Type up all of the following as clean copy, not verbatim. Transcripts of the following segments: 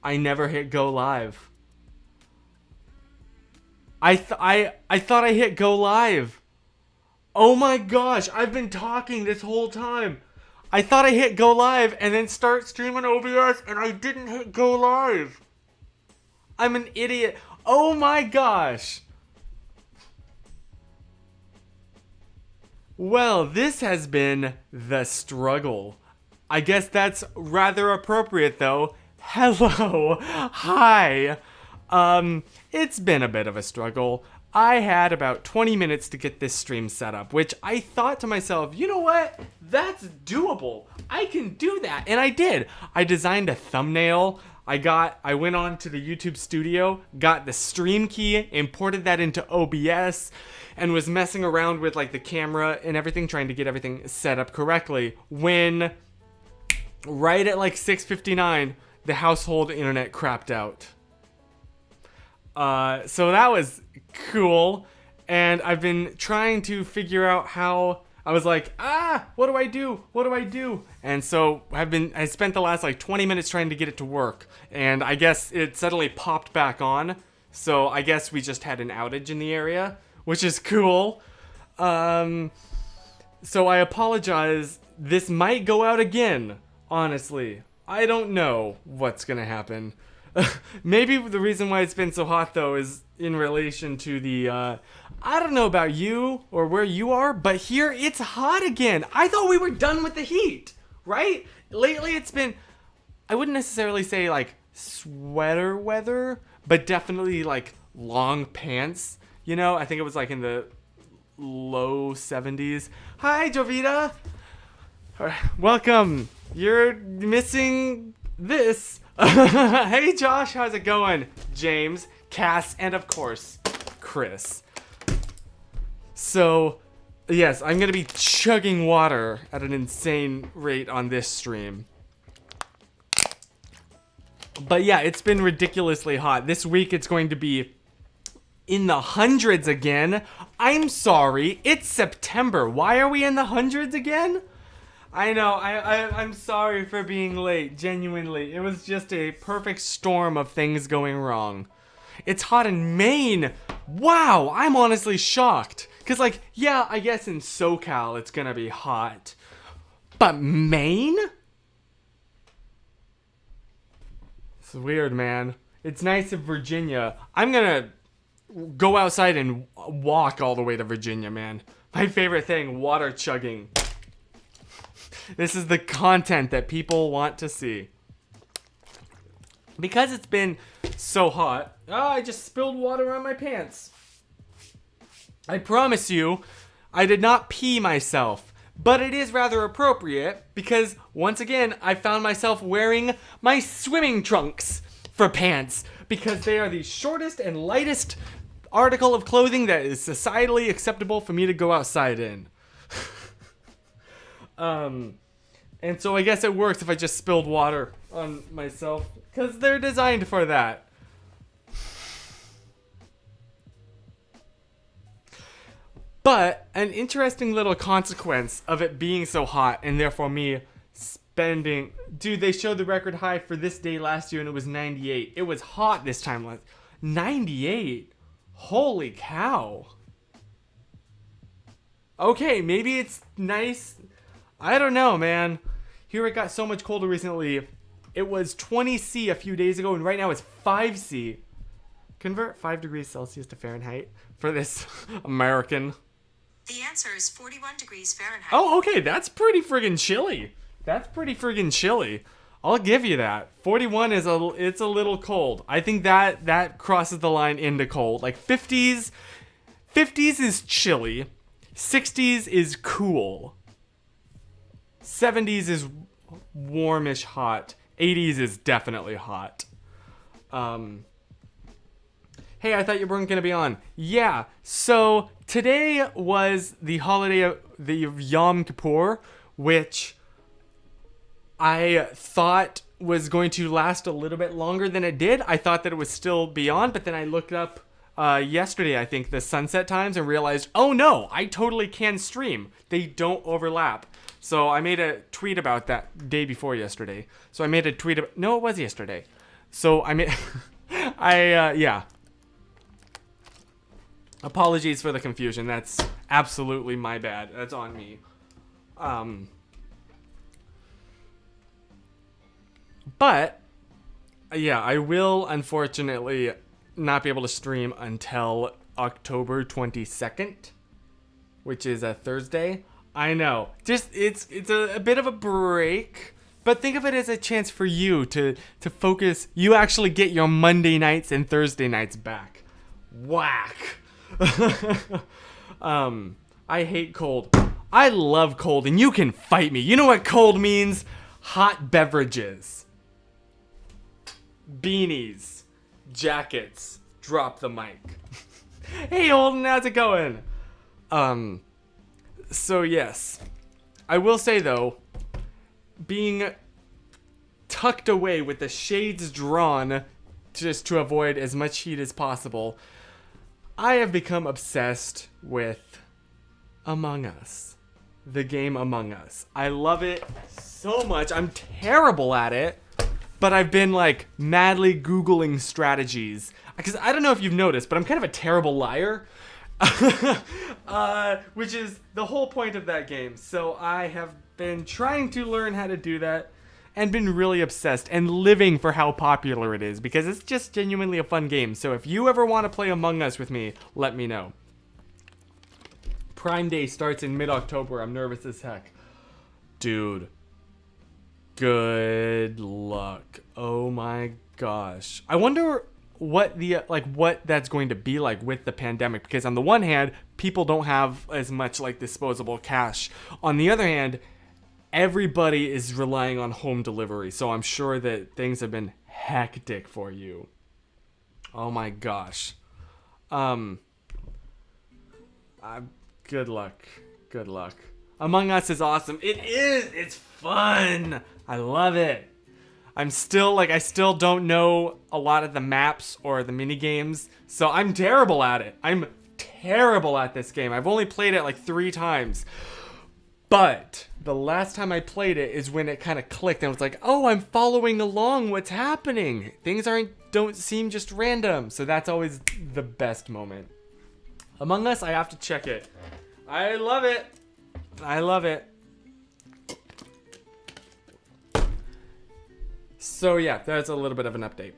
I never hit go live. I thought I hit go live. Oh my gosh, I've been talking this whole time. I thought I hit go live and then start streaming OBS and I didn't hit go live. I'm an idiot. Oh my gosh. Well, this has been the struggle. I guess that's rather appropriate though. Hello. Hi. It's been a bit of a struggle. I had about 20 minutes to get this stream set up, which I thought to myself, you know what? That's doable. I can do that. And I did. I designed a thumbnail. I went on to the YouTube studio, got the stream key, imported that into OBS, and was messing around with like the camera and everything, trying to get everything set up correctly. When right at like 6:59, the household internet crapped out. So that was cool, and I've been trying to figure out how. I was like, what do I do? And so I spent the last like 20 minutes trying to get it to work, and I guess it suddenly popped back on. So I guess we just had an outage in the area, which is cool. So I apologize. This might go out again, honestly. I don't know what's gonna happen. Maybe the reason why it's been so hot though is in relation to the I don't know about you or where you are, but here it's hot again. I thought we were done with the heat, right? Lately it's been, I wouldn't necessarily say like sweater weather, but definitely like long pants. You know, I think it was like in the low 70s. Hi, Jovita. Welcome. You're missing this. Hey Josh, how's it going? James, Cass, and of course, Chris. So, yes, I'm gonna be chugging water at an insane rate on this stream. But yeah, it's been ridiculously hot. This week it's going to be in the hundreds again. I'm sorry, it's September. Why are we in the hundreds again? I know, I'm sorry for being late, genuinely. It was just a perfect storm of things going wrong. It's hot in Maine. Wow, I'm honestly shocked. Because, like, yeah, I guess in SoCal it's gonna be hot. But Maine? It's weird, man. It's nice in Virginia. I'm gonna go outside and walk all the way to Virginia, man. My favorite thing, water chugging. This is the content that people want to see. Because it's been so hot. Oh, I just spilled water on my pants. I promise you, I did not pee myself. But it is rather appropriate because, once again, I found myself wearing my swimming trunks for pants. Because they are the shortest and lightest article of clothing that is societally acceptable for me to go outside in. And so I guess it works if I just spilled water on myself, because they're designed for that. But an interesting little consequence of it being so hot, and therefore me spending... Dude, they showed the record high for this day last year, and it was 98. It was hot this time. 98? Holy cow. Okay, maybe it's nice... I don't know, man. Here it got so much colder recently. It was 20°C a few days ago, and right now it's 5°C. Convert 5 degrees Celsius to Fahrenheit for this American. The answer is 41 degrees Fahrenheit. Oh, okay, that's pretty friggin' chilly. That's pretty friggin' chilly. I'll give you that. 41 is it's a little cold. I think that crosses the line into cold. Like 50s is chilly. 60s is cool. 70s is warmish hot. 80s is definitely hot. Hey, I thought you weren't going to be on. Yeah, so today was the holiday of the Yom Kippur, which I thought was going to last a little bit longer than it did. I thought that it was still beyond, but then I looked up yesterday, I think, the sunset times and realized, oh no, I totally can stream. They don't overlap. So I made a tweet about that day before yesterday. So I made a tweet about... No, it was yesterday. So I mean, yeah. Apologies for the confusion. That's absolutely my bad. That's on me. But yeah, I will unfortunately not be able to stream until October 22nd, which is a Thursday. I know. Just it's a bit of a break, but think of it as a chance for you to focus. You actually get your Monday nights and Thursday nights back. Whack. I hate cold. I love cold, and you can fight me. You know what cold means? Hot beverages. Beanies. Jackets. Drop the mic. Hey Holden, how's it going? So yes. I will say though, being tucked away with the shades drawn just to avoid as much heat as possible, I have become obsessed with Among Us. The game Among Us. I love it so much. I'm terrible at it, but I've been like madly Googling strategies. Because I don't know if you've noticed, but I'm kind of a terrible liar. Which is the whole point of that game. So I have been trying to learn how to do that and been really obsessed and living for how popular it is because it's just genuinely a fun game. So if you ever want to play Among Us with me, let me know. Prime Day starts in mid-October. I'm nervous as heck. Dude. Good luck. Oh my gosh. I wonder what what that's going to be like with the pandemic, because on the one hand, people don't have as much like disposable cash. On the other hand, everybody is relying on home delivery, so I'm sure that things have been hectic for you. Oh my gosh. Good luck. Good luck. Among Us is awesome. It is. It's fun. I love it. I still don't know a lot of the maps or the mini games, so I'm terrible at it. I'm terrible at this game. I've only played it like 3 times. But the last time I played it is when it kind of clicked and I was like, oh, I'm following along what's happening. Things don't seem just random. So that's always the best moment. Among Us, I have to check it. I love it. I love it. So yeah, that's a little bit of an update.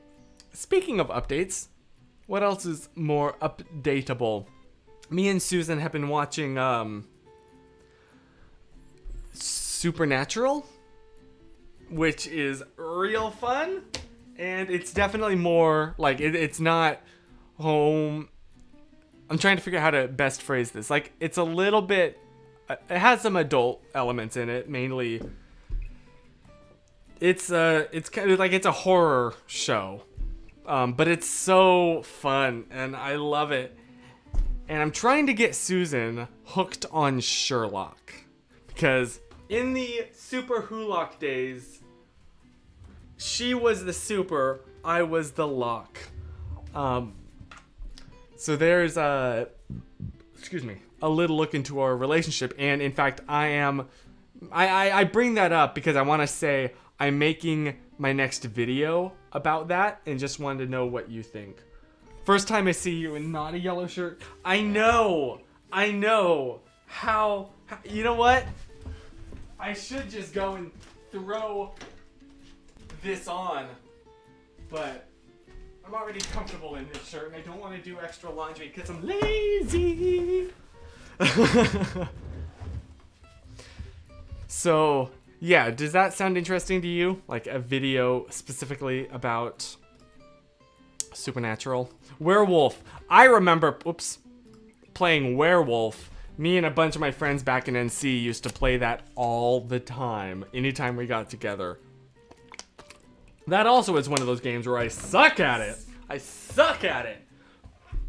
Speaking of updates, what else is more updatable? Me and Susan have been watching Supernatural, which is real fun, and it's definitely more like it's not home. I'm trying to figure out how to best phrase this. Like, it's a little bit, it has some adult elements in it, mainly. It's kind of like it's a horror show, but it's so fun and I love it. And I'm trying to get Susan hooked on Sherlock, because in the Super Hulock days, she was the super, I was the lock. So there's a little look into our relationship, and in fact, I bring that up because I want to say I'm making my next video about that, and just wanted to know what you think. First time I see you in not a yellow shirt. I know. How you know what? I should just go and throw this on, but I'm already comfortable in this shirt, and I don't want to do extra laundry because I'm lazy. So, yeah, does that sound interesting to you? Like a video specifically about Supernatural? Werewolf. I remember, playing Werewolf. Me and a bunch of my friends back in NC used to play that all the time, anytime we got together. That also is one of those games where I suck at it.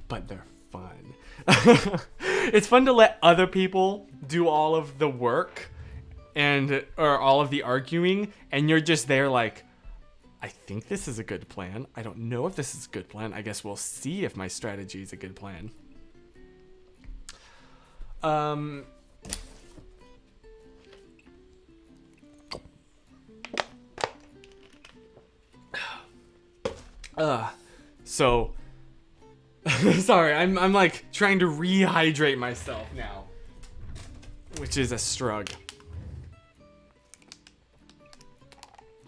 But they're fun. It's fun to let other people do all of the work or all of the arguing, and you're just there like, I think this is a good plan. I don't know if this is a good plan. I guess we'll see if my strategy is a good plan. So sorry, I'm like trying to rehydrate myself now, which is a struggle.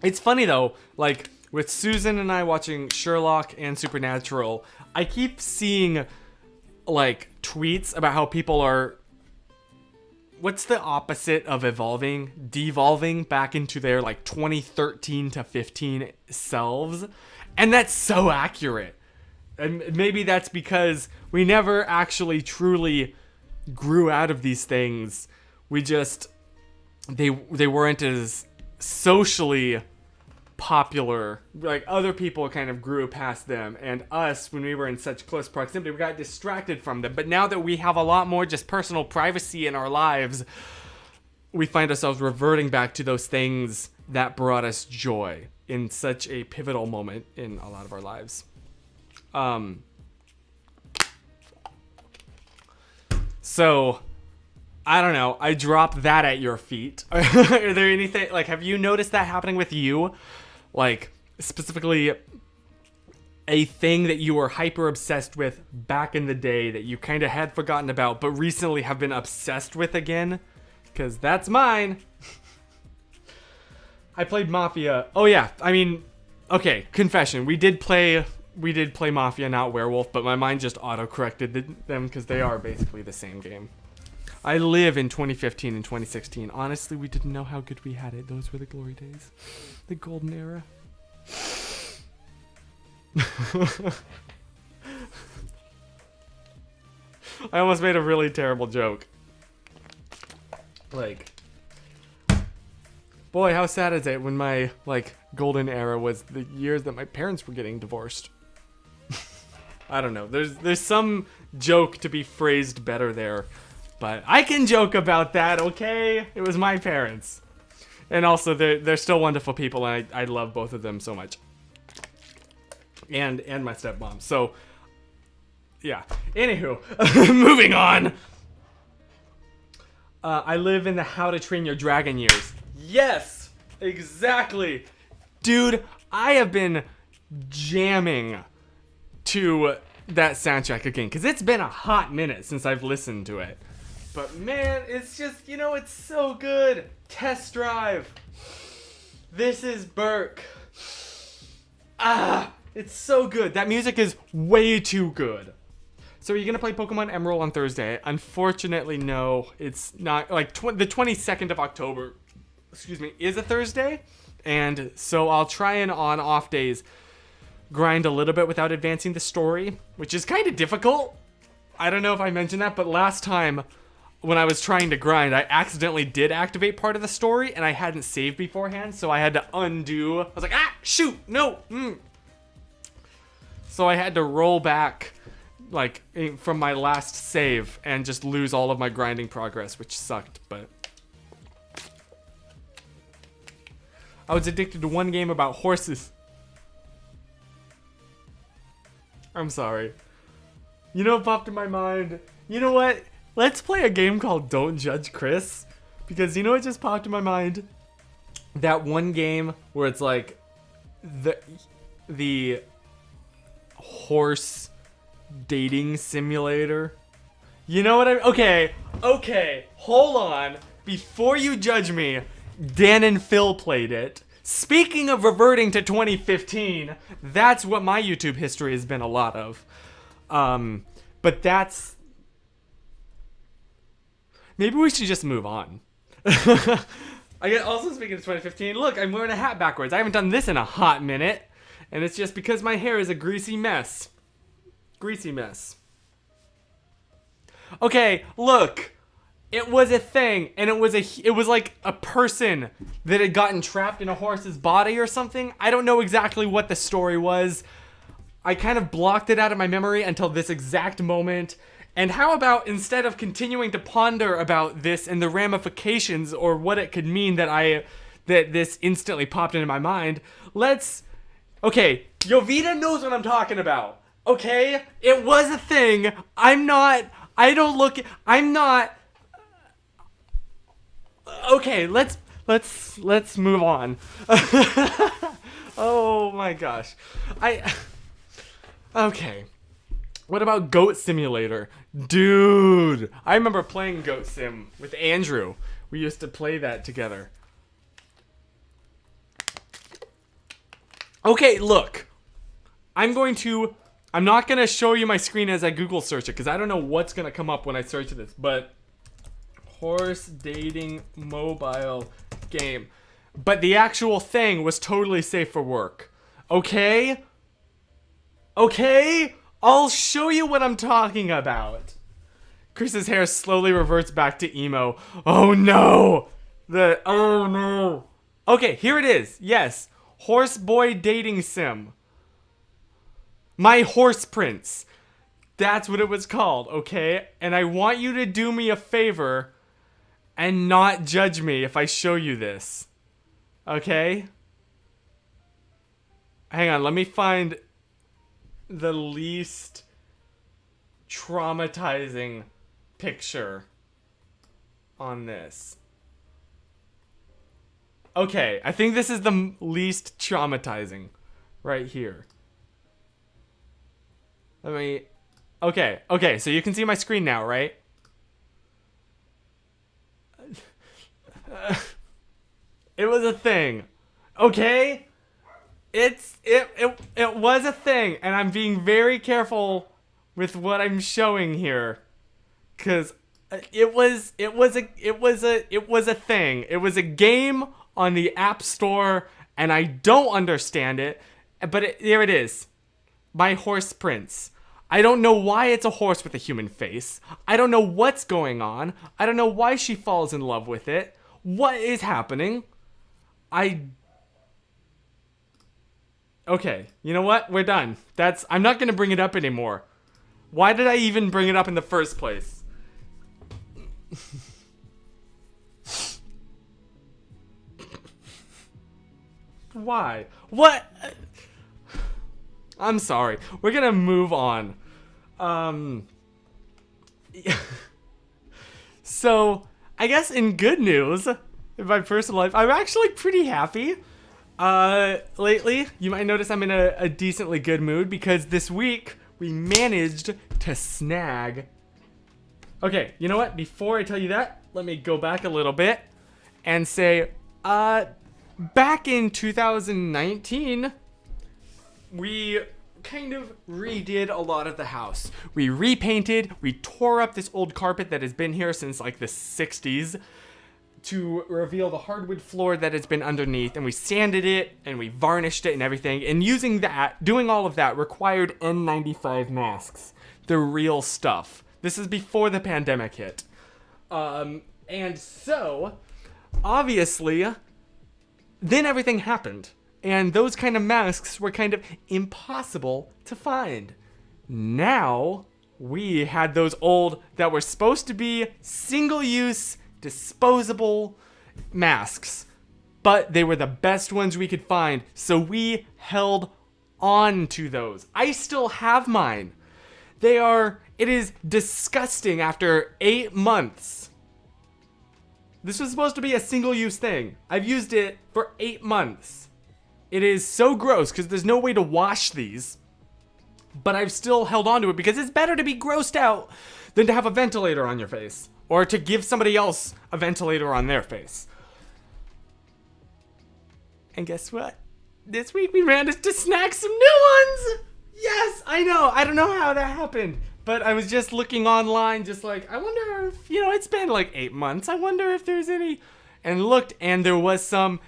It's funny though, like with Susan and I watching Sherlock and Supernatural, I keep seeing like tweets about how people are, what's the opposite of evolving? Devolving back into their like 2013 to 15 selves. And that's so accurate. And maybe that's because we never actually truly grew out of these things. We just, they weren't as socially popular. Like other people kind of grew past them, and us, when we were in such close proximity, we got distracted from them. But now that we have a lot more just personal privacy in our lives, we find ourselves reverting back to those things that brought us joy in such a pivotal moment in a lot of our lives. So I don't know, I dropped that at your feet. Are there anything, like, have you noticed that happening with you? Like, specifically a thing that you were hyper obsessed with back in the day that you kind of had forgotten about, but recently have been obsessed with again? Because that's mine. I played Mafia. Oh yeah, I mean, okay, confession. We did play Mafia, not Werewolf, but my mind just auto-corrected them because they are basically the same game. I live in 2015 and 2016. Honestly, we didn't know how good we had it. Those were the glory days. The golden era. I almost made a really terrible joke. Like, boy, how sad is it when my, like, golden era was the years that my parents were getting divorced. I don't know. There's some joke to be phrased better there. But I can joke about that, okay? It was my parents. And also, they're still wonderful people, and I love both of them so much. And my stepmom. So, yeah. Anywho, moving on. I live in the How to Train Your Dragon years. Yes! Exactly! Dude, I have been jamming to that soundtrack again, because it's been a hot minute since I've listened to it. But man, it's just, you know, it's so good. Test Drive. This is Burke. It's so good. That music is way too good. So are you going to play Pokemon Emerald on Thursday? Unfortunately, no. It's not, like, the 22nd of October, is a Thursday. And so I'll try and on off days grind a little bit without advancing the story, which is kind of difficult. I don't know if I mentioned that, but last time when I was trying to grind, I accidentally did activate part of the story, and I hadn't saved beforehand, so I had to undo. I was like, shoot, no. So I had to roll back, like, from my last save and just lose all of my grinding progress, which sucked, but I was addicted to one game about horses. I'm sorry. You know what popped in my mind? You know what? Let's play a game called Don't Judge Chris. Because you know what just popped in my mind? That one game where it's like the horse dating simulator. You know what okay, hold on. Before you judge me, Dan and Phil played it. Speaking of reverting to 2015, that's what my YouTube history has been a lot of. But that's... Maybe we should just move on. I get also, speaking of 2015, look, I'm wearing a hat backwards. I haven't done this in a hot minute. And it's just because my hair is a greasy mess. Greasy mess. Okay, look. It was a thing, and it was like a person that had gotten trapped in a horse's body or something. I don't know exactly what the story was. I kind of blocked it out of my memory until this exact moment. And how about, instead of continuing to ponder about this and the ramifications or what it could mean that this instantly popped into my mind, okay, Jovita knows what I'm talking about. Okay? It was a thing. Okay, let's move on. Oh my gosh. Okay. What about Goat Simulator? Dude, I remember playing Goat Sim with Andrew. We used to play that together. Okay, look. I'm not going to show you my screen as I Google search it because I don't know what's going to come up when I search this, but horse dating mobile game. But the actual thing was totally safe for work. Okay? Okay? I'll show you what I'm talking about. Chris's hair slowly reverts back to emo. Oh no! Oh no! Okay, here it is. Yes. Horse boy dating sim. My Horse Prince. That's what it was called, okay? And I want you to do me a favor and not judge me if I show you this. Okay? Hang on, let me find the least traumatizing picture on this. Okay, I think this is the least traumatizing right here. Okay, so you can see my screen now, right? It was a thing. Okay? It was a thing, and I'm being very careful with what I'm showing here. Cause it was a thing. It was a game on the App Store, and I don't understand it, but there it is. My Horse Prince. I don't know why it's a horse with a human face. I don't know what's going on. I don't know why she falls in love with it. What is happening? Okay, you know what? We're done. I'm not gonna bring it up anymore. Why did I even bring it up in the first place? Why? What? I'm sorry. We're gonna move on. So, I guess in good news, in my personal life, I'm actually pretty happy. Lately, you might notice I'm in a decently good mood because this week we managed to snag. Okay, you know what? Before I tell you that, let me go back a little bit and say, back in 2019, we kind of redid a lot of the house. We repainted, we tore up this old carpet that has been here since like the 60s to reveal the hardwood floor that has been underneath, and we sanded it and we varnished it and everything. And doing all of that required N95 masks. The real stuff. This is before the pandemic hit. And so, obviously, then everything happened. And those kind of masks were kind of impossible to find. Now, we had those old that were supposed to be single-use, disposable masks. But they were the best ones we could find, so we held on to those. I still have mine. It is disgusting after 8 months. This was supposed to be a single-use thing. I've used it for 8 months. It is so gross because there's no way to wash these. But I've still held on to it because it's better to be grossed out than to have a ventilator on your face. Or to give somebody else a ventilator on their face. And guess what? This week we managed to snag some new ones! Yes, I know. I don't know how that happened. But I was just looking online, just like, I wonder if, it's been like 8 months. I wonder if there's any. And looked, and there was some.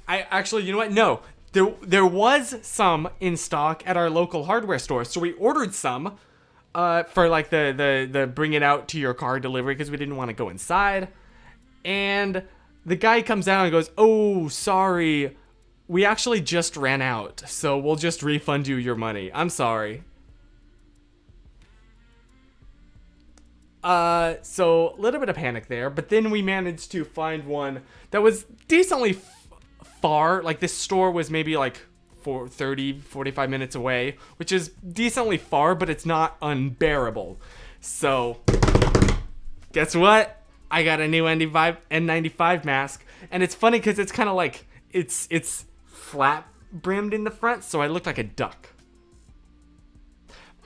You know what? No. There was some in stock at our local hardware store. So we ordered some for like the bring it out to your car delivery because we didn't want to go inside. And the guy comes out and goes, "Oh, sorry. We actually just ran out. So we'll just refund you your money. I'm sorry." So a little bit of panic there, but then we managed to find one that was decently far. Like this store was maybe like 45 minutes away, which is decently far, but it's not unbearable. So guess what? I got a new N95 mask, and it's funny because it's kind of like it's flat brimmed in the front, so I look like a duck.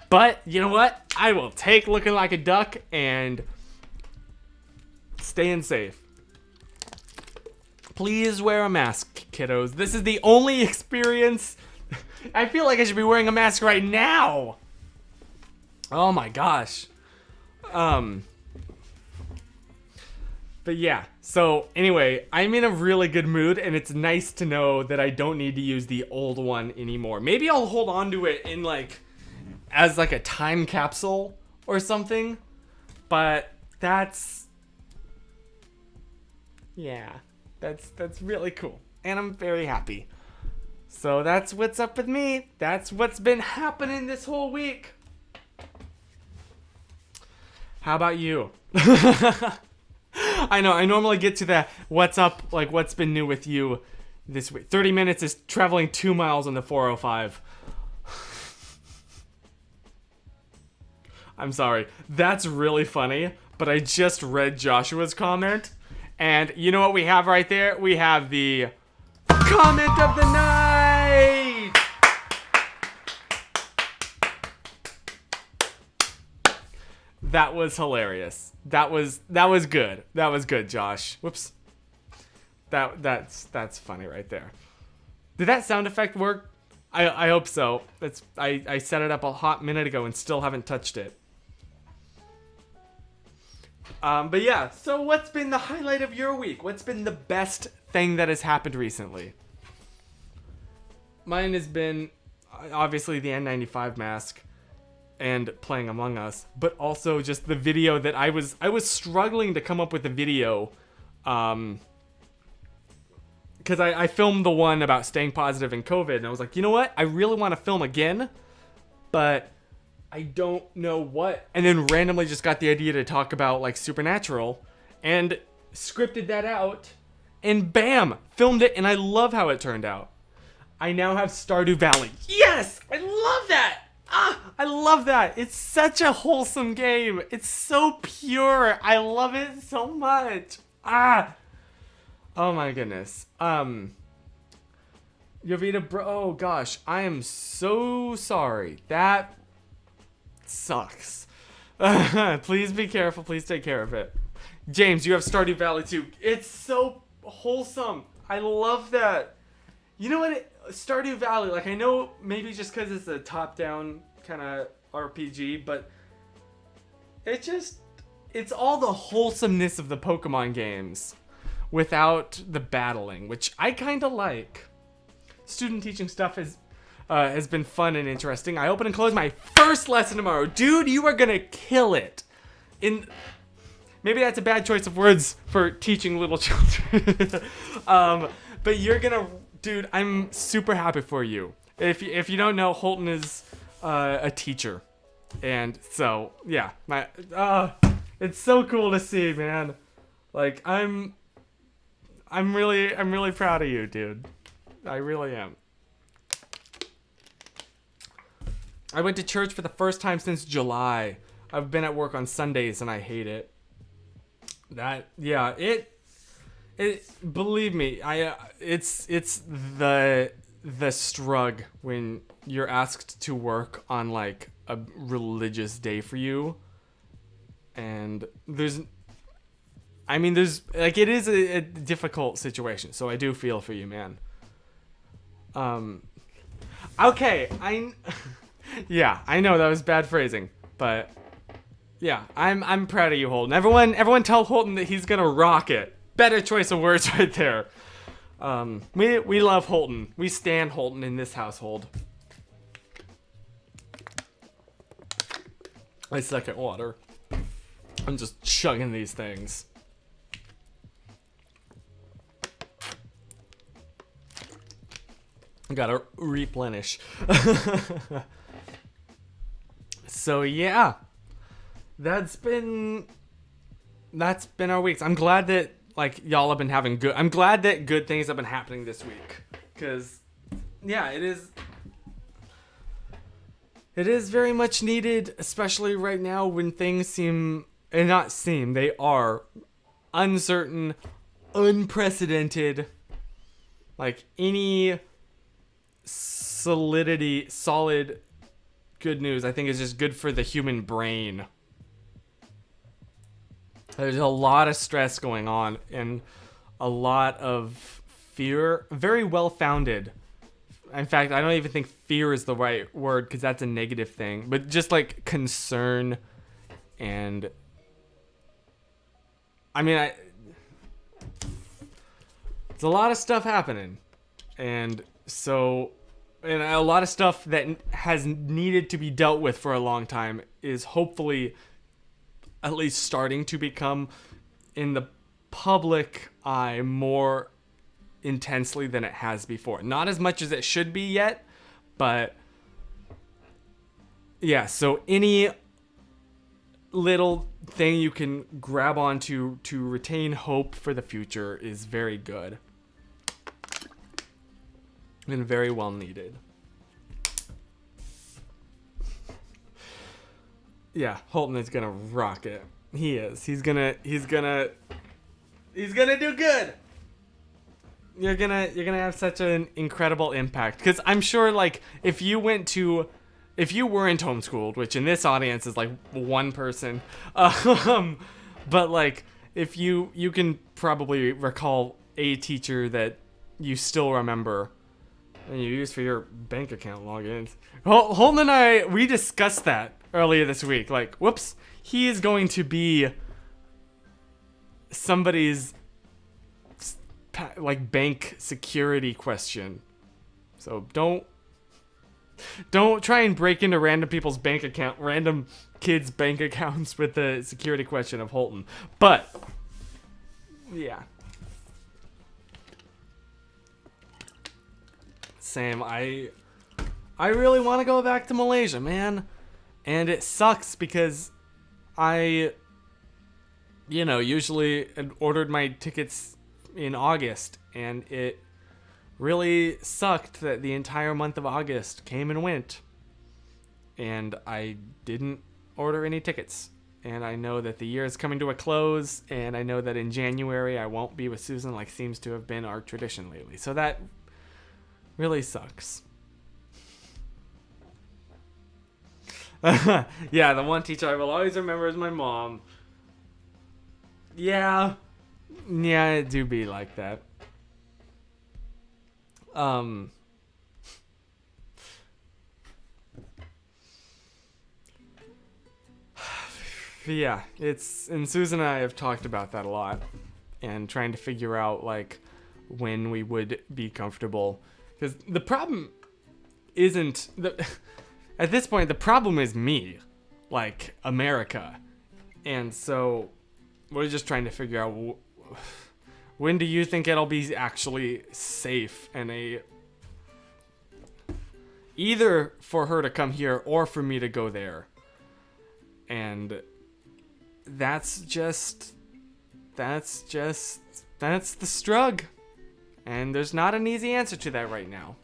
But you know what? I will take looking like a duck and staying safe. Please wear a mask, kiddos. This is the only experience. I feel like I should be wearing a mask right now. Oh my gosh. But yeah, so anyway, I'm in a really good mood, and it's nice to know that I don't need to use the old one anymore. Maybe I'll hold on to it in as a time capsule or something, but that's really cool, and I'm very happy. So that's what's up with me. That's what's been happening this whole week. How about you? I know, I normally get to the what's up, what's been new with you this week. 30 minutes is traveling 2 miles on the 405. I'm sorry. That's really funny, but I just read Joshua's comment, and you know what we have right there? We have the comment of the night! That was hilarious. That was good. That was good, Josh. Whoops. That's funny right there. Did that sound effect work? I hope so. I set it up a hot minute ago and still haven't touched it. But yeah, so what's been the highlight of your week? What's been the best thing that has happened recently? Mine has been obviously the N95 mask and playing Among Us, but also just the video that I was struggling to come up with a video, because I filmed the one about staying positive in COVID, and I was like, you know what? I really want to film again, but I don't know what. And then randomly just got the idea to talk about Supernatural, and scripted that out, and bam, filmed it, and I love how it turned out. I now have Stardew Valley. Yes! I love that! I love that. It's such a wholesome game. It's so pure. I love it so much. Oh my goodness. Yovita, bro. Oh gosh, I am so sorry. That sucks. Please be careful. Please take care of it. James, you have Stardew Valley too. It's so wholesome. I love that. You know what? Stardew Valley, I know maybe just because it's a top-down kind of RPG, but it's all the wholesomeness of the Pokemon games without the battling, which I kind of like. Student teaching stuff has been fun and interesting. I open and close my first lesson tomorrow. Dude, you are gonna kill it. Maybe that's a bad choice of words for teaching little children. But you're gonna... Dude, I'm super happy for you. If you don't know, Holton is a teacher, and so yeah, it's so cool to see, man. I'm really proud of you, dude. I really am. I went to church for the first time since July. I've been at work on Sundays and I hate it. Believe me, it's the struggle when you're asked to work on a religious day for you, and it is a difficult situation, so I do feel for you, man. Okay, yeah, I know that was bad phrasing, but yeah, I'm proud of you, Holden. Everyone tell Holden that he's gonna rock it. Better choice of words right there. We love Holton. We stan Holton in this household. My second water. I'm just chugging these things. I gotta replenish. So yeah, that's been our weeks. I'm glad that y'all have been having good. I'm glad that good things have been happening this week, because yeah, it is very much needed, especially right now when things they are uncertain, unprecedented. Any solid good news. I think it's just good for the human brain. There's a lot of stress going on and a lot of fear, very well founded. In fact, I don't even think fear is the right word because that's a negative thing, but just like concern and there's a lot of stuff happening. And a lot of stuff that has needed to be dealt with for a long time is hopefully at least starting to become in the public eye more intensely than it has before. Not as much as it should be yet, but yeah, so any little thing you can grab onto to retain hope for the future is very good and very well needed. Yeah, Holton is gonna rock it. He is. He's gonna do good. You're gonna have such an incredible impact. Because I'm sure, like, if you weren't homeschooled, which in this audience is like one person, but like if you can probably recall a teacher that you still remember and you use for your bank account logins. Holton and we discussed that earlier this week. Like, whoops, he is going to be somebody's like bank security question. So don't try and break into random kids' bank accounts with the security question of Holton. But yeah. Same. I really want to go back to Malaysia, man. And it sucks because I usually ordered my tickets in August, and it really sucked that the entire month of August came and went, and I didn't order any tickets. And I know that the year is coming to a close, and I know that in January I won't be with Susan like seems to have been our tradition lately. So that really sucks. Yeah, the one teacher I will always remember is my mom. Yeah, it do be like that. Yeah, and Susan and I have talked about that a lot, and trying to figure out like when we would be comfortable, because the problem isn't at this point, the problem is me, like America, and so we're just trying to figure out when do you think it'll be actually safe and either for her to come here or for me to go there. And that's the struggle. And there's not an easy answer to that right now.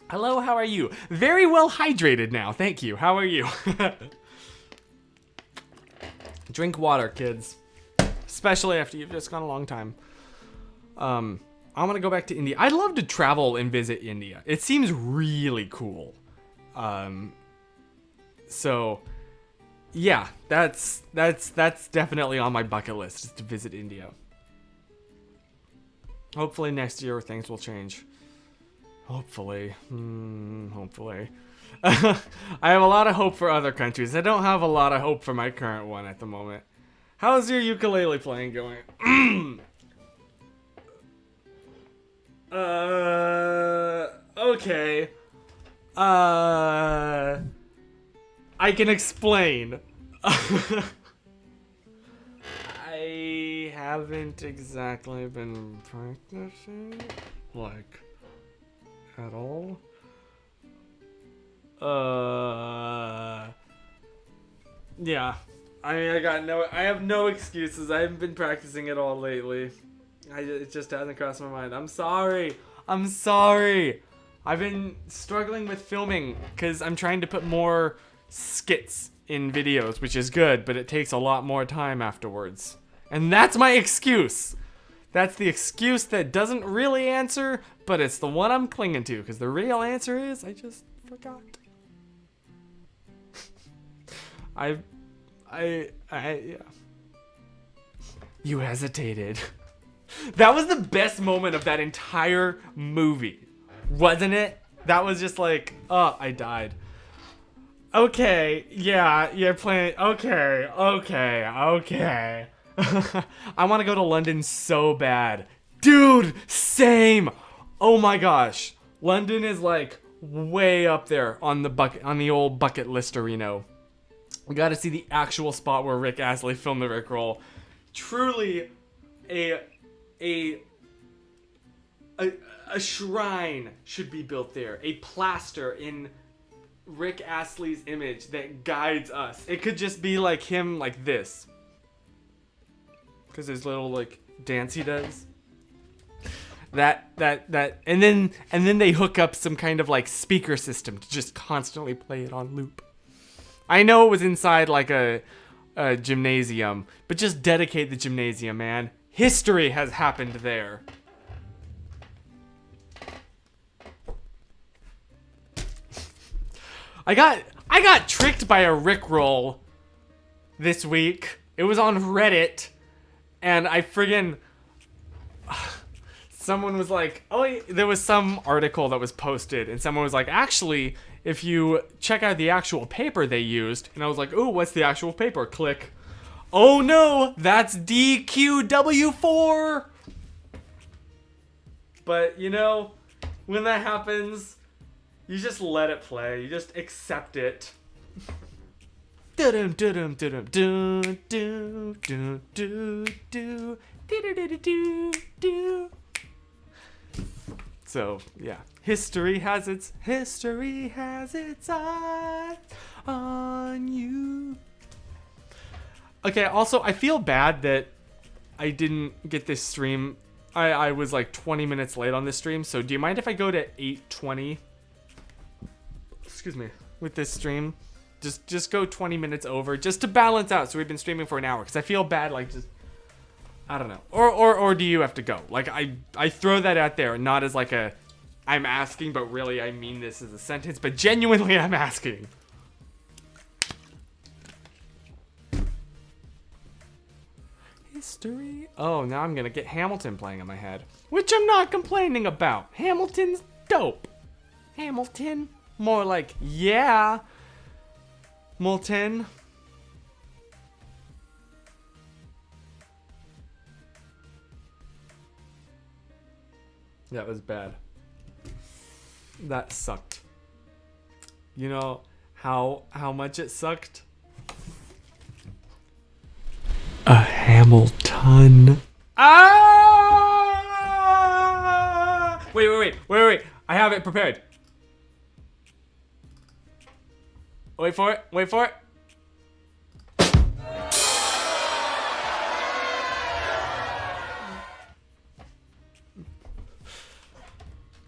Hello, how are you? Very well hydrated now, thank you. How are you? Drink water, kids. Especially after you've just gone a long time. I'm gonna go back to India. I'd love to travel and visit India. It seems really cool. So yeah, that's definitely on my bucket list, is to visit India. Hopefully next year things will change. Hopefully. Hopefully. I have a lot of hope for other countries. I don't have a lot of hope for my current one at the moment. How's your ukulele playing going? Okay. I can explain. I haven't exactly been practicing, like, at all. Yeah. I have no excuses. I haven't been practicing at all lately. It just hasn't crossed my mind. I'm sorry. I've been struggling with filming because I'm trying to put more skits in videos, which is good, but it takes a lot more time afterwards. And that's my excuse. That's the excuse that doesn't really answer, but it's the one I'm clinging to, because the real answer is I just forgot. Yeah. You hesitated. That was the best moment of that entire movie, wasn't it? That was just like, oh, I died. Okay, yeah, you're playing. Okay. I want to go to London so bad. Dude, same. Oh my gosh. London is like way up there on the old bucket listerino. We got to see the actual spot where Rick Astley filmed the Rickroll. Truly a shrine should be built there. A plaster in Rick Astley's image that guides us. It could just be like him like this. Cause his little like dance he does. That and then they hook up some kind of like speaker system to just constantly play it on loop. I know it was inside like a gymnasium, but just dedicate the gymnasium, man. History has happened there. I got tricked by a Rickroll this week. It was on Reddit, and I friggin' someone was like, oh, there was some article that was posted, and someone was like, actually, if you check out the actual paper they used, and I was like, oh, what's the actual paper? Click. Oh no, that's DQW4. But you know, when that happens, you just let it play. You just accept it. So yeah, history has its eyes on you. Okay, also I feel bad that I didn't get this stream. I was like 20 minutes late on this stream, so do you mind if I go to 8:20? Excuse me, with this stream. Just go 20 minutes over, just to balance out. So we've been streaming for an hour, because I feel bad, like, just, I don't know. Or do you have to go? Like, I throw that out there, not as like a, I'm asking, but really I mean this as a sentence, but genuinely I'm asking. History. Oh, now I'm gonna get Hamilton playing in my head, which I'm not complaining about. Hamilton's dope. Hamilton, more like, yeah. Molten. That was bad. That sucked. You know how much it sucked? A Hamilton. Ah! Wait. I have it prepared. Wait for it.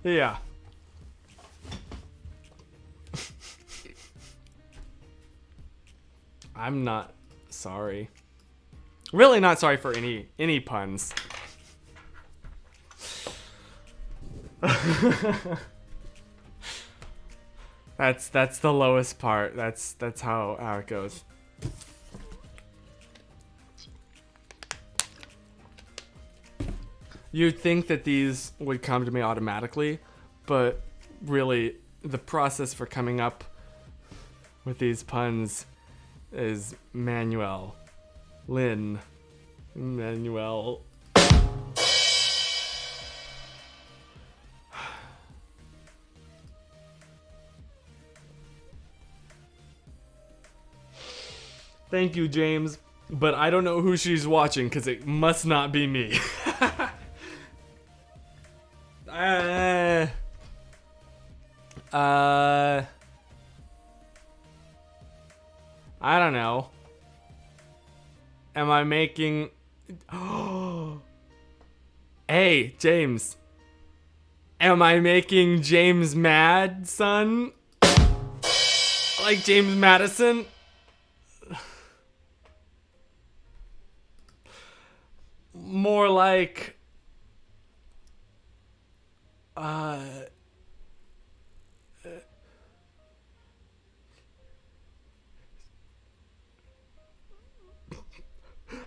Yeah. I'm not sorry. Really not sorry for any puns. That's the lowest part. That's how it goes. You'd think that these would come to me automatically, but really the process for coming up with these puns is Manuel. Thank you, James, but I don't know who she's watching because it must not be me. I don't know. Am I making... Hey, James. Am I making James mad, son? Like James Madison? More like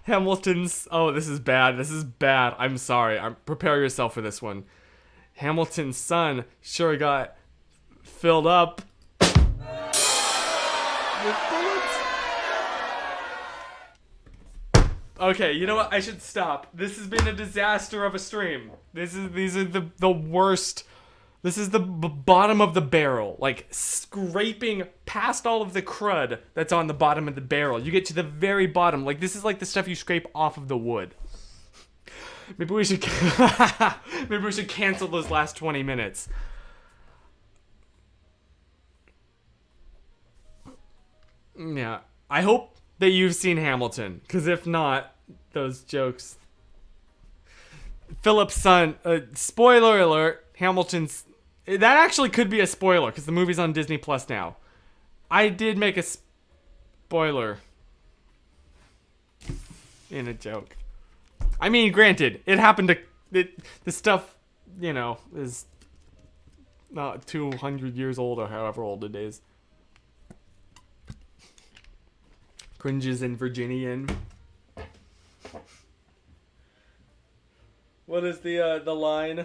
Hamilton's. Oh, this is bad. This is bad. I'm sorry. Prepare yourself for this one. Hamilton's son sure got filled up with bullets. Okay, you know what? I should stop. This has been a disaster of a stream. These are the worst. This is the bottom of the barrel, like scraping past all of the crud that's on the bottom of the barrel. You get to the very bottom. Like, this is like the stuff you scrape off of the wood. Maybe we should cancel those last 20 minutes. Yeah, I hope that you've seen Hamilton, because if not, those jokes. Philip's son, spoiler alert, Hamilton's. That actually could be a spoiler, because the movie's on Disney Plus now. I did make a spoiler in a joke. I mean, granted, it happened to... the stuff, you know, is not 200 years old or however old it is. Cringes in Virginian. What is the line?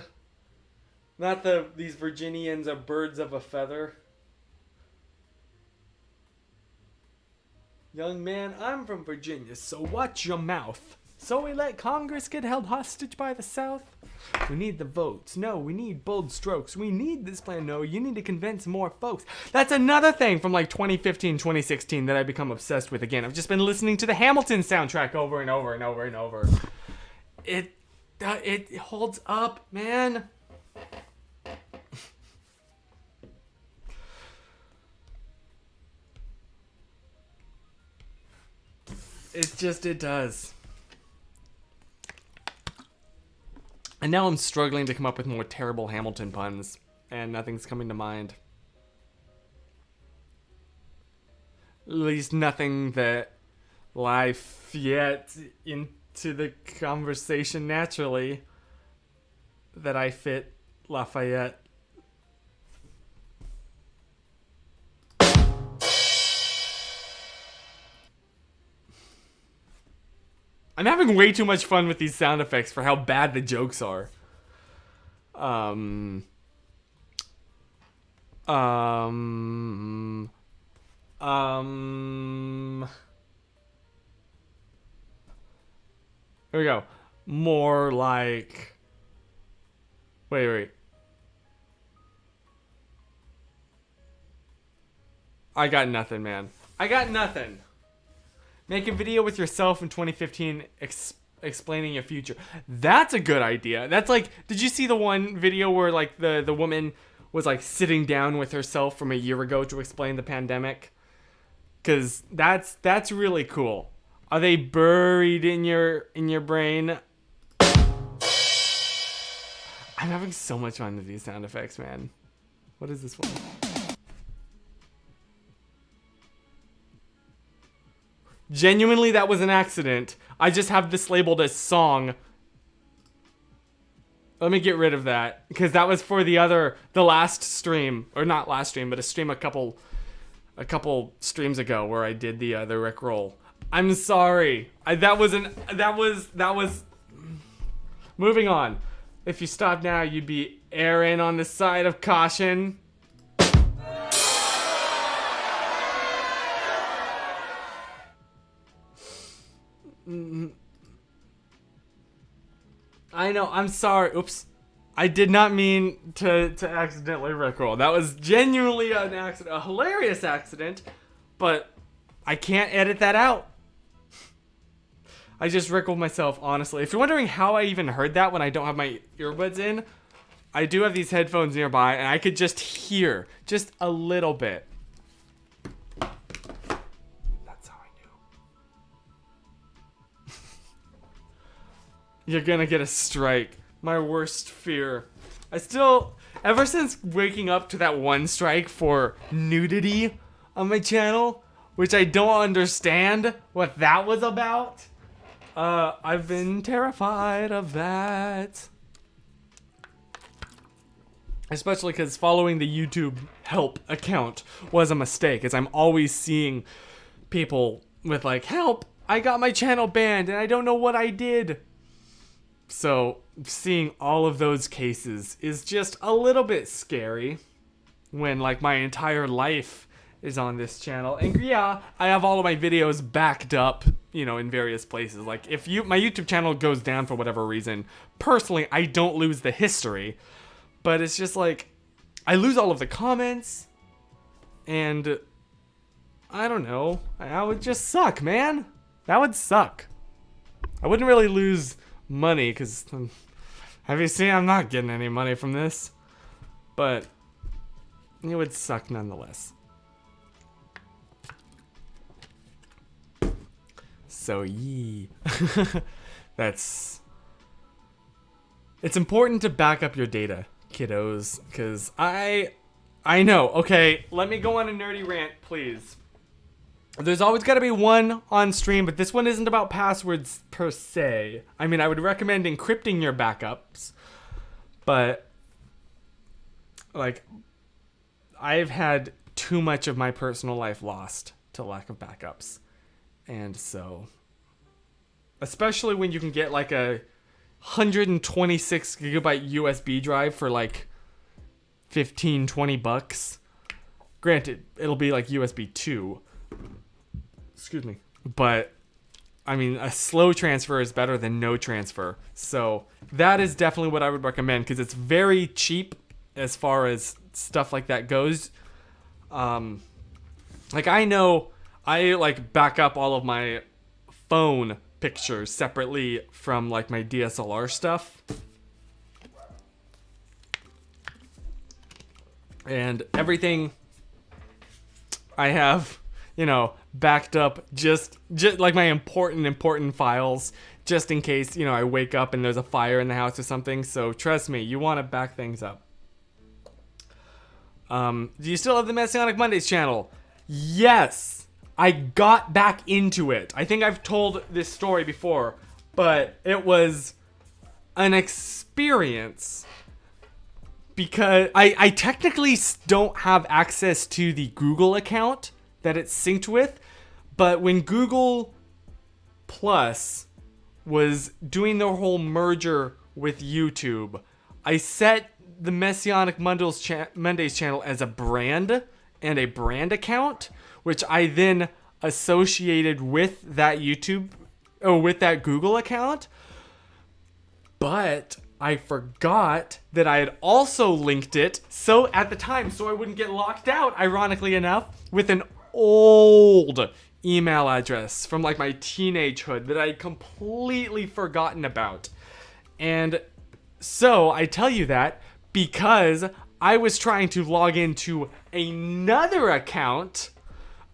Not these Virginians are birds of a feather. Young man, I'm from Virginia, so watch your mouth. So we let Congress get held hostage by the South? We need the votes. No, we need bold strokes. We need this plan. No, you need to convince more folks. That's another thing from like 2015, 2016 that I've become obsessed with again. I've just been listening to the Hamilton soundtrack over and over and over and over. It holds up, man. It does. And now I'm struggling to come up with more terrible Hamilton puns, and nothing's coming to mind. At least nothing that life yet into the conversation naturally that I fit Lafayette. I'm having way too much fun with these sound effects for how bad the jokes are. Here we go. More like... Wait. I got nothing, man. I got nothing. Make a video with yourself in 2015 explaining your future. That's a good idea. That's like, did you see the one video where like the woman was like sitting down with herself from a year ago to explain the pandemic? Because that's really cool. Are they buried in your brain? I'm having so much fun with these sound effects, man. What is this one? Genuinely, that was an accident. I just have this labeled as song. Let me get rid of that, because that was for the last stream, or not last stream, but a stream a couple streams ago where I did the Rickroll. I'm sorry. That was. Moving on. If you stop now, you'd be erring on the side of caution. I know, I'm sorry. Oops. I did not mean to accidentally rickroll. That was genuinely an accident, a hilarious accident, but I can't edit that out. I just rickrolled myself, honestly. If you're wondering how I even heard that when I don't have my earbuds in, I do have these headphones nearby, and I could just hear just a little bit. That's how I knew. You're gonna get a strike. My worst fear. Ever since waking up to that one strike for nudity on my channel, which I don't understand what that was about, I've been terrified of that. Especially because following the YouTube help account was a mistake, as I'm always seeing people with like, help, I got my channel banned and I don't know what I did. So seeing all of those cases is just a little bit scary when like my entire life is on this channel. And yeah, I have all of my videos backed up, you know, in various places. Like if my YouTube channel goes down for whatever reason, personally, I don't lose the history, but it's just like I lose all of the comments, and I don't know. That would just suck, man. That would suck. I wouldn't really lose money because have you seen I'm not getting any money from this, but it would suck nonetheless. So yee. It's important to back up your data, kiddos, because I know. Okay, let me go on a nerdy rant, please. There's always got to be one on stream, but this one isn't about passwords per se. I mean, I would recommend encrypting your backups, but like I've had too much of my personal life lost to lack of backups. And so, especially when you can get like a 126 gigabyte USB drive for like 15-20 bucks. Granted, it'll be like USB 2. Excuse me. But I mean, a slow transfer is better than no transfer. So that is definitely what I would recommend, because it's very cheap as far as stuff like that goes. Like I know I like back up all of my phone pictures separately from like my DSLR stuff. And everything I have, you know, backed up just like my important files, just in case, you know, I wake up and there's a fire in the house or something. So trust me, you want to back things up. Do you still have the Messianic Mondays channel? Yes. I got back into it. I think I've told this story before, but it was an experience because I technically don't have access to the Google account that it's synced with, but when Google Plus was doing their whole merger with YouTube, I set the Messianic Mondays channel as a brand and a brand account, which I then associated with that with that Google account. But I forgot that I had also linked it at the time, so I wouldn't get locked out, ironically enough, with an old email address from like my teenagehood that I'd completely forgotten about. And so I tell you that because I was trying to log into another account,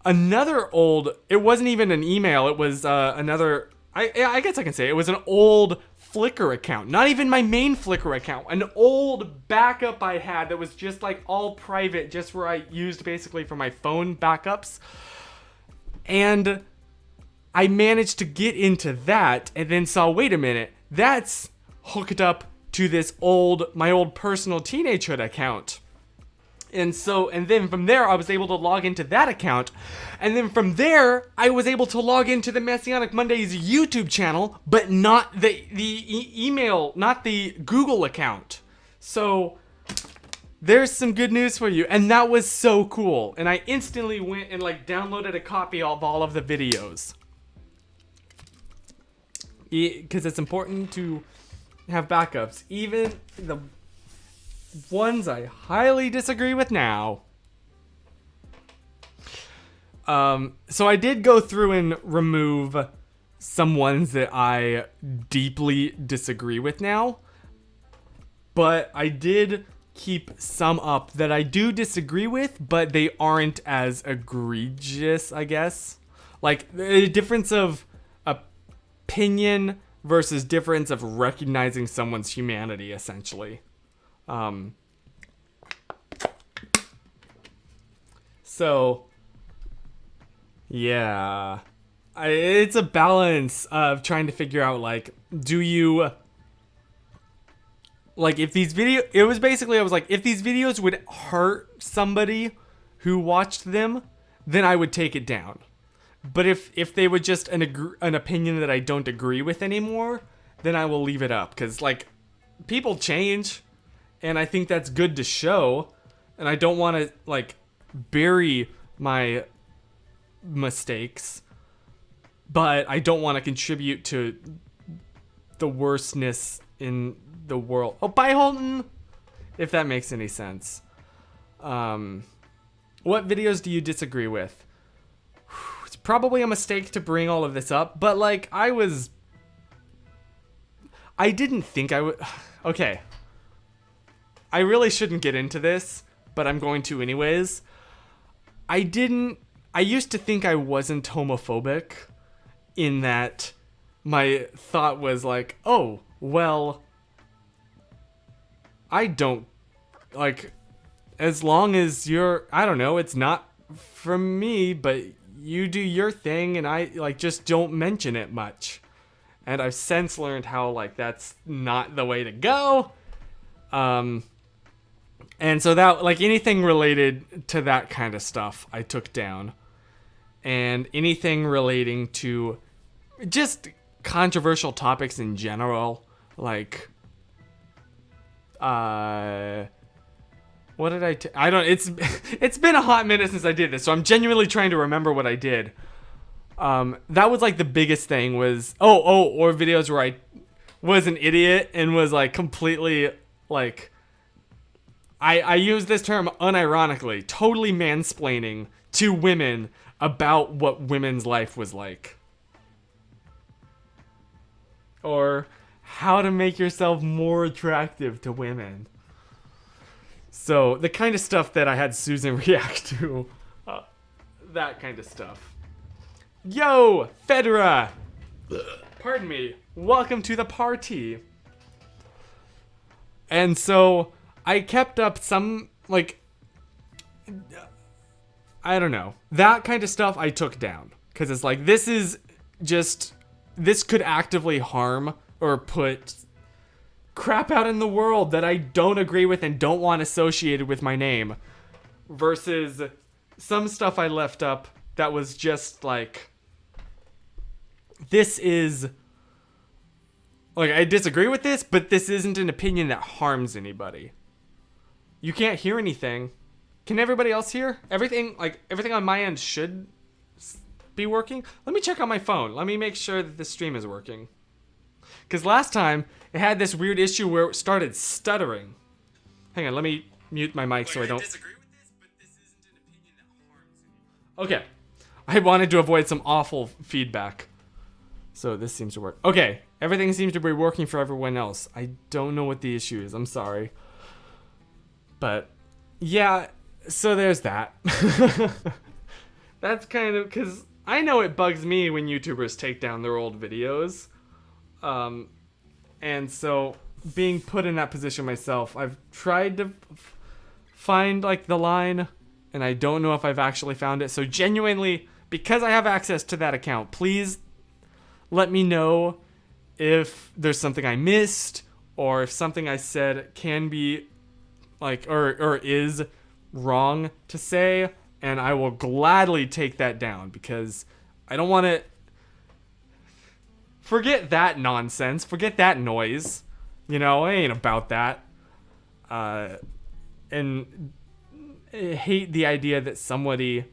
another old, it wasn't even an email, it was another, I guess I can say it was an old Flickr account, not even my main Flickr account, an old backup I had that was just like all private, just where I used basically for my phone backups. And I managed to get into that and then saw, wait a minute, that's hooked up to this my old personal teenagehood account. And then from there, I was able to log into that account. And then from there, I was able to log into the Messianic Mondays YouTube channel, but not the email, not the Google account. So there's some good news for you. And that was so cool. And I instantly went and like downloaded a copy of all of the videos. Because it's important to have backups. Even the ones I highly disagree with now. So I did go through and remove some ones that I deeply disagree with now, but I did keep some up that I do disagree with, but they aren't as egregious, I guess. Like the difference of opinion versus difference of recognizing someone's humanity, essentially. So yeah, it's a balance of trying to figure out, like, do you, like, if these it was basically, I was like, if these videos would hurt somebody who watched them, then I would take it down. But if they were just an opinion that I don't agree with anymore, then I will leave it up. Because, like, people change, and I think that's good to show. And I don't want to, like, bury my mistakes. But I don't want to contribute to the worstness in the world. Oh, bye, Holton! If that makes any sense. What videos do you disagree with? It's probably a mistake to bring all of this up, but, like, I didn't think I would... Okay. I really shouldn't get into this, but I'm going to anyways. I used to think I wasn't homophobic, in that my thought was like, oh, well, I don't, like, as long as you're, I don't know, it's not from me, but you do your thing, and I, like, just don't mention it much. And I've since learned how, like, that's not the way to go. And so that, like, anything related to that kind of stuff, I took down. And anything relating to just controversial topics in general, like, what did I don't, it's been a hot minute since I did this, so I'm genuinely trying to remember what I did. That was, like, the biggest thing was, or videos where I was an idiot and was, like, completely, like, I use this term unironically, totally mansplaining to women about what women's life was like. Or how to make yourself more attractive to women. So, the kind of stuff that I had Susan react to. That kind of stuff. Yo, Fedra! Pardon me. Welcome to the party. And so, I kept up some, like, I don't know. That kind of stuff I took down. Because it's like, this could actively harm or put crap out in the world that I don't agree with and don't want associated with my name. Versus some stuff I left up that was just like, this is, like, I disagree with this, but this isn't an opinion that harms anybody. You can't hear anything. Can everybody else hear? Everything on my end should be working. Let me check on my phone. Let me make sure that the stream is working. Because last time, it had this weird issue where it started stuttering. Hang on, let me mute my mic so I don't... disagree with this, but this isn't an opinion that harms anyone. Okay. I wanted to avoid some awful feedback. So this seems to work. Okay. Everything seems to be working for everyone else. I don't know what the issue is. I'm sorry. But, yeah, so there's that. That's kind of, because I know it bugs me when YouTubers take down their old videos. And so, being put in that position myself, I've tried to find, like, the line, and I don't know if I've actually found it. So, genuinely, because I have access to that account, please let me know if there's something I missed, or if something I said can be, like, or is wrong to say, and I will gladly take that down, because I don't want to forget that nonsense, forget that noise, you know, I ain't about that, and I hate the idea that somebody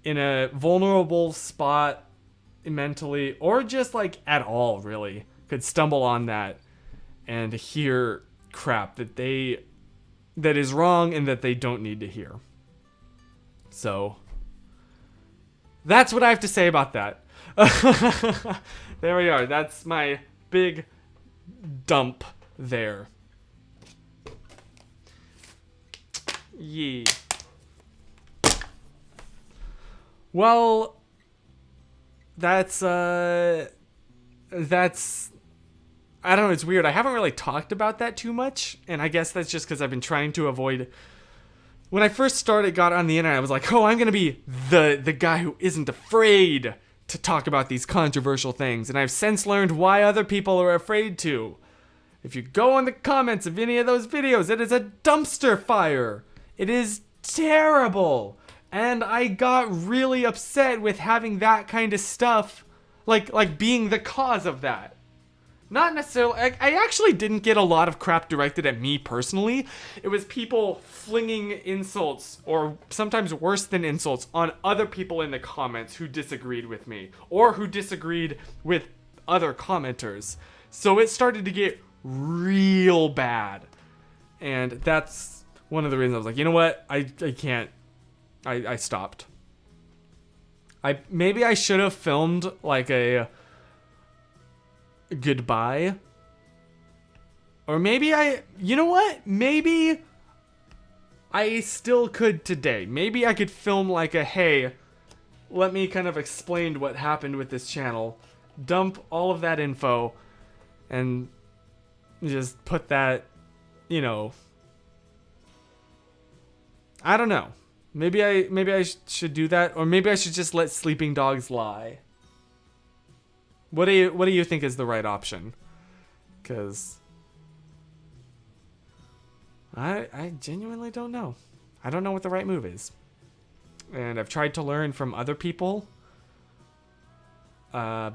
in a vulnerable spot mentally, or just, like, at all, really, could stumble on that and hear crap that is wrong and that they don't need to hear. So that's what I have to say about that. There we are. That's my big dump there. Yee. Well, that's I don't know, it's weird. I haven't really talked about that too much, and I guess that's just because I've been trying to avoid... When I first got on the internet, I was like, oh, I'm going to be the guy who isn't afraid to talk about these controversial things, and I've since learned why other people are afraid to. If you go in the comments of any of those videos, it is a dumpster fire. It is terrible. And I got really upset with having that kind of stuff, like being the cause of that. Not necessarily, I actually didn't get a lot of crap directed at me personally. It was people flinging insults, or sometimes worse than insults, on other people in the comments who disagreed with me, or who disagreed with other commenters. So it started to get real bad. And that's one of the reasons I was like, you know what, I can't. I stopped. Maybe I should have filmed like a goodbye. Or maybe you know what? Maybe I still could today. Maybe I could film like a, hey, let me kind of explain what happened with this channel. Dump all of that info and just put that, you know, I don't know. Maybe I should do that, or maybe I should just let sleeping dogs lie. What do you think is the right option? Because I genuinely don't know. I don't know what the right move is, and I've tried to learn from other people, but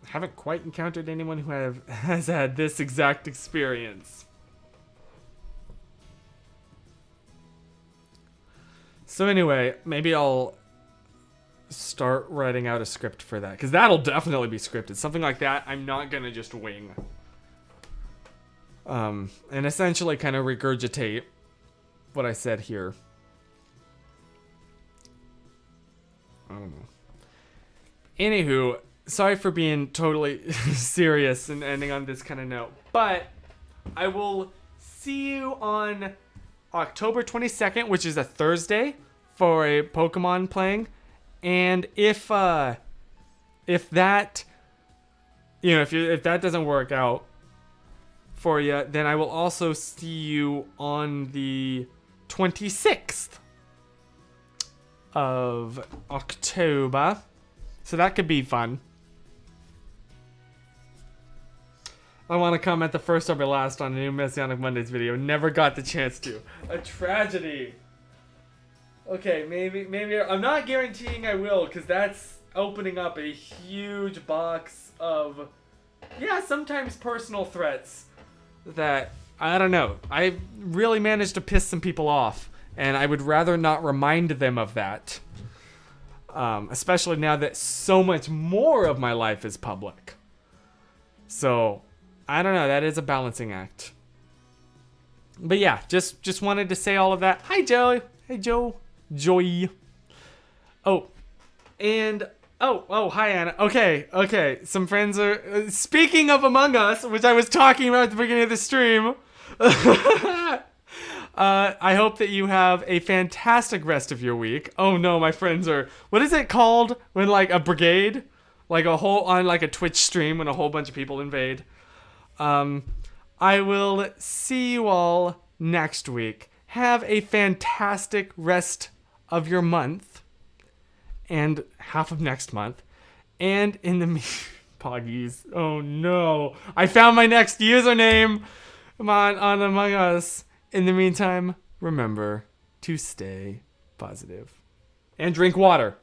haven't quite encountered anyone who has had this exact experience. So anyway, maybe I'll start writing out a script for that, because that'll definitely be scripted. Something like that, I'm not gonna just wing. And essentially kind of regurgitate what I said here. I don't know. Anywho, sorry for being totally serious and ending on this kind of note, but I will see you on October 22nd, which is a Thursday, for a Pokemon playing. And if that, you know, if that doesn't work out for you, then I will also see you on the 26th of October. So that could be fun. I want to comment the first over last on a new Messianic Mondays video. Never got the chance to. A tragedy. Okay, maybe I'm not guaranteeing I will, because that's opening up a huge box of, yeah, sometimes personal threats that, I don't know. I really managed to piss some people off, and I would rather not remind them of that. Especially now that so much more of my life is public. So, I don't know, that is a balancing act. But yeah, just wanted to say all of that. Hi, Joe. Hey, Joe. Joy. Oh, and hi, Anna. Okay. Some friends are speaking of Among Us, which I was talking about at the beginning of the stream. I hope that you have a fantastic rest of your week. Oh no, my friends are. What is it called when like a brigade, like on like a Twitch stream when a whole bunch of people invade? I will see you all next week. Have a fantastic rest of your month and half of next month. And in the Poggies. Oh no. I found my next username. Come on Among Us. In the meantime, remember to stay positive and drink water.